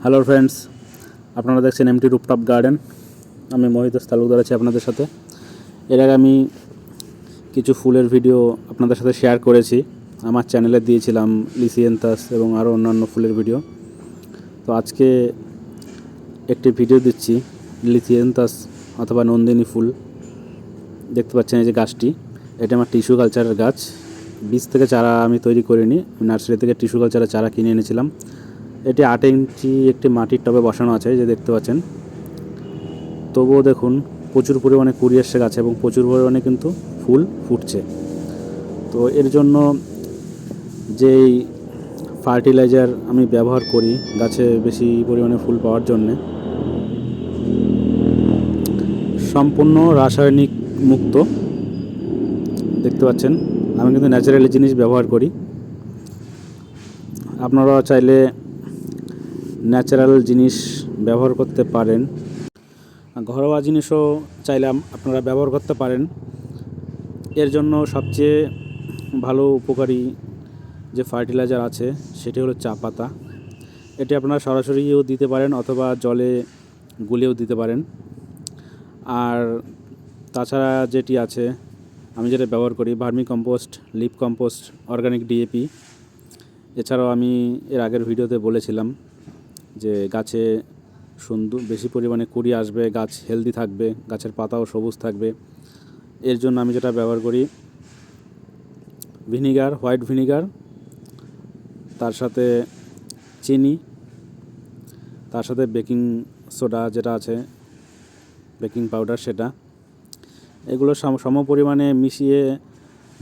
Hello friends, আপনারা দেখছেন MT rooftop garden. আমি মোহিত তালুকদার আছি আপনাদের সাথে। এর আগে আমি কিছু ফুলের ভিডিও আপনাদের সাথে শেয়ার করেছি, আমার চ্যানেলে দিয়েছিলাম লিসিয়েন্থাস এবং আরও অন্যান্য ফুলের ভিডিও। তো আজকে একটি ভিডিও দিচ্ছি লিসিয়েন্থাস অথবা নন্দিনী ফুল। দেখতে পাচ্ছেন এই যে গাছটি, এটা আমার টিস্যু কালচারের গাছ। বীজ থেকে চারা আমি তৈরি করিনি, নার্সারি থেকে টিস্যু কালচারের চারা কিনে এনেছিলাম। এটি 8 ইঞ্চি একটি মাটির টবে বসানো আছে, যে দেখতে পাচ্ছেন। তবুও দেখুন প্রচুর পরিমাণে কুড়ি এসছে গাছে এবং প্রচুর পরিমাণে কিন্তু ফুল ফুটছে। তো এর জন্য যেই ফার্টিলাইজার আমি ব্যবহার করি গাছে বেশি পরিমাণে ফুল পাওয়ার জন্যে, সম্পূর্ণ রাসায়নিক মুক্ত। দেখতে পাচ্ছেন আমি কিন্তু ন্যাচারালি জিনিস ব্যবহার করি। আপনারা চাইলে ন্যাচারাল জিনিস ব্যবহার করতে পারেন, ঘরোয়া জিনিসও চাইলে আপনারা ব্যবহার করতে পারেন। এর জন্য সবচেয়ে ভালো উপকারী যে ফার্টিলাইজার আছে সেটি হলো চা পাতা। এটি আপনারা সরাসরিও দিতে পারেন অথবা জলে গুলিয়েও দিতে পারেন। আর তাছাড়া যেটি আছে, আমি যেটা ব্যবহার করি, vermi compost, lip compost, organic DAP. এছাড়াও আমি এর আগের ভিডিওতে বলেছিলাম যে গাছে সুন্দর বেশি পরিমাণে কুড়ি আসবে, গাছ হেলদি থাকবে, গাছের পাতাও সবুজ থাকবে। এর জন্য আমি যেটা ব্যবহার করি, ভিনিগার, হোয়াইট ভিনিগার, তার সাথে চিনি, তার সাথে বেকিং সোডা যেটা আছে, বেকিং পাউডার, সেটা এগুলো সম পরিমাণে মিশিয়ে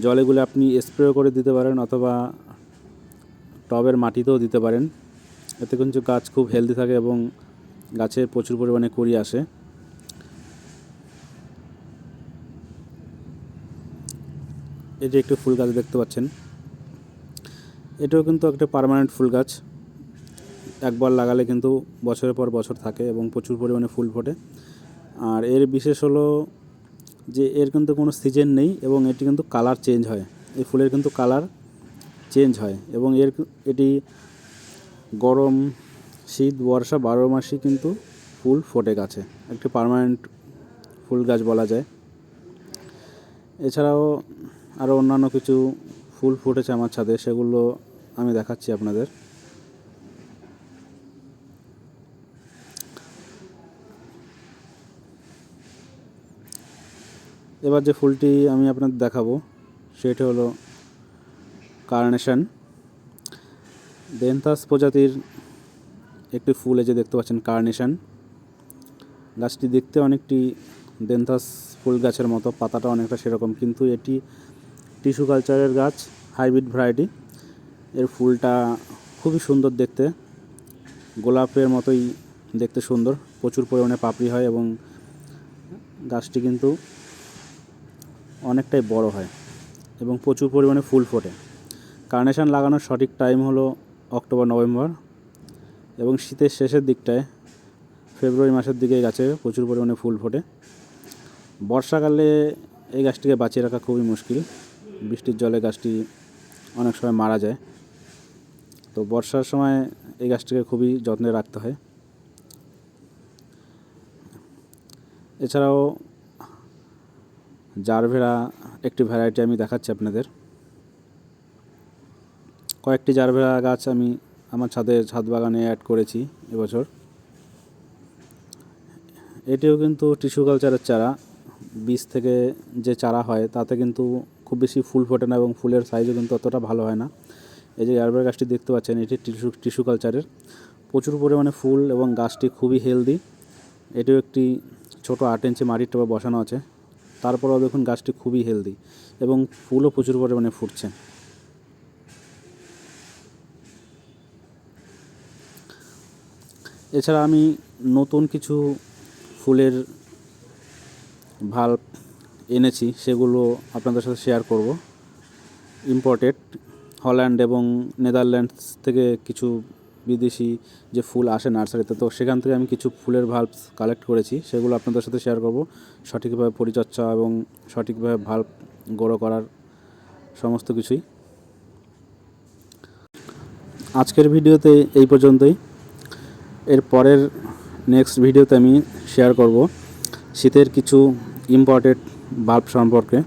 জলে গুলে আপনি স্প্রে করে দিতে পারেন অথবা টবের মাটিতেও দিতে পারেন। এতে কিন্তু গাছ খুব হেলদি থাকে এবং গাছে প্রচুর পরিমাণে কুড়ি আসে। এই যে একটি ফুল গাছ দেখতে পাচ্ছেন, এটাও কিন্তু একটা পার্মানেন্ট ফুল গাছ। একবার লাগালে কিন্তু বছরের পর বছর থাকে এবং প্রচুর পরিমাণে ফুল ফোটে। আর এর বিশেষ হলো যে এর কিন্তু কোনো সিজন নেই এবং এটি কিন্তু কালার চেঞ্জ হয়। এই ফুলের কিন্তু কালার চেঞ্জ হয় এবং এটি গরম, শীত, বর্ষা 12 মাসই কিন্তু ফুল ফোটে গাছে। একটি পার্মানেন্ট ফুল গাছ বলা যায়। এছাড়াও আরও অন্যান্য কিছু ফুল ফুটেছে আমার ছাদে, সেগুলো আমি দেখাচ্ছি আপনাদের। এবার যে ফুলটি আমি আপনাদের দেখাবো সেটা হলো কার্নেশন, দেনথাস প্রজাতির একটি ফুল। এই যে দেখতে পাচ্ছেন কার্নেশন গাছটি দেখতে অনেকটি দেনথাস ফুল গাছের মতো, পাতাটা অনেকটা সেরকম, কিন্তু এটি টিস্যু কালচারের গাছ, হাইব্রিড ভ্যারাইটি। এর ফুলটা খুবই সুন্দর দেখতে, গোলাপের মতোই দেখতে সুন্দর, প্রচুর পরিমাণে পাপড়ি হয় এবং গাছটি কিন্তু অনেকটাই বড় হয় এবং প্রচুর পরিমাণে ফুল ফোটে। কার্নেশন লাগানোর সঠিক টাইম হলো অক্টোবর নভেম্বর এবং শীতের শেষের দিকটায়, ফেব্রুয়ারি মাসের দিকে গাছে প্রচুর পরিমাণে ফুল ফোটে। বর্ষাকালে এই গাছটিকে বাঁচিয়ে রাখা খুবই মুশকিল, বৃষ্টির জলে গাছটি অনেক সময় মারা যায়। তো বর্ষার সময় এই গাছটিকে খুবই যত্নে রাখতে হয়। এছাড়াও জারভেরা একটি ভ্যারাইটি আমি দেখাচ্ছি আপনাদের। কয়েকটি জারভেরা গাছ আমি আমার ছাদ বাগানে অ্যাড করেছি এবছর। এটিও কিন্তু টিস্যু কালচারের চারা, বীজ থেকে যে চারা হয় তাতে কিন্তু খুব বেশি ফুল ফোটে না এবং ফুলের সাইজও কিন্তু অতটা ভালো হয় না। এই যে জারভেরা গাছটি দেখতে পাচ্ছেন, এটি টিস্যু কালচারের, প্রচুর পরিমাণে ফুল এবং গাছটি খুবই হেলদি। এটিও একটি ছোট 8 ইঞ্চি মাটির টবে বসানো আছে, তারপরেও দেখুন গাছটি খুবই হেলদি এবং ফুলও প্রচুর পরিমাণে ফুটছে। এছাড়া আমি নতুন কিছু ফুলের ভাল্ব এনেছি, সেগুলো আপনাদের সাথে শেয়ার করব। ইম্পোর্টেড হল্যান্ড এবং নেদারল্যান্ডস থেকে কিছু বিদেশি যে ফুল আসে নার্সারিতে, তো সেখান থেকে আমি কিছু ফুলের ভাল্বস কালেক্ট করেছি, সেগুলো আপনাদের সাথে শেয়ার করব। সঠিকভাবে পরিচর্যা এবং সঠিকভাবে ভাল্ব গ্রো করার সমস্ত কিছুই। আজকের ভিডিওতে এই পর্যন্তই। এর পরের নেক্সট ভিডিওতে আমি শেয়ার করব শীতের কিছু ইম্পর্টেন্ট বাল্ব সম্পর্কে।